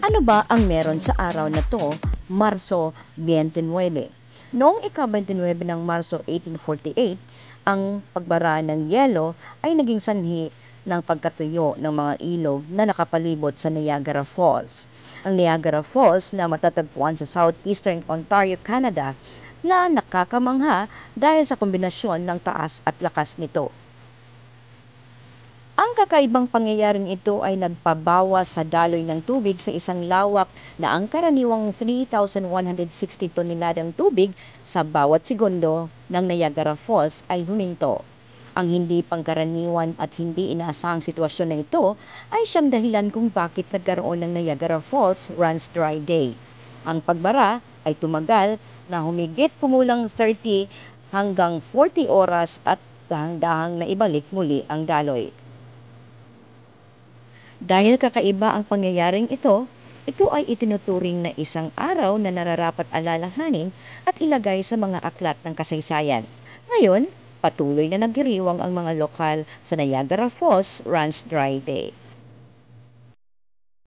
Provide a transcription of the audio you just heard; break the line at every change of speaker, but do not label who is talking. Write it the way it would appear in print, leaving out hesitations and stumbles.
Ano ba ang meron sa araw na to, Marso 29? Noong ika-29 ng Marso 1848, ang pagbara ng yelo ay naging sanhi ng pagkatuyo ng mga ilog na nakapalibot sa Niagara Falls. Ang Niagara Falls na matatagpuan sa southeastern Ontario, Canada, na nakakamangha dahil sa kombinasyon ng taas at lakas nito. Ang kakaibang pangyayaring ito ay nagpabawas sa daloy ng tubig sa isang lawak na ang karaniwang 3,160 toneladang tubig sa bawat segundo ng Niagara Falls ay huminto. Ang hindi pangkaraniwan at hindi inaasahang sitwasyon na ito ay siyang dahilan kung bakit nagkaroon ng Niagara Falls Runs Dry Day. Ang pagbara ay tumagal na humigit kumulang 30 hanggang 40 oras at dahang-dahang na ibalik muli ang daloy. Dahil kakaiba ang pangyayaring ito ay itinuturing na isang araw na nararapat alalahanin at ilagay sa mga aklat ng kasaysayan. Ngayon, patuloy na nagdiriwang ang mga lokal sa Niagara Falls Runs Dry Day.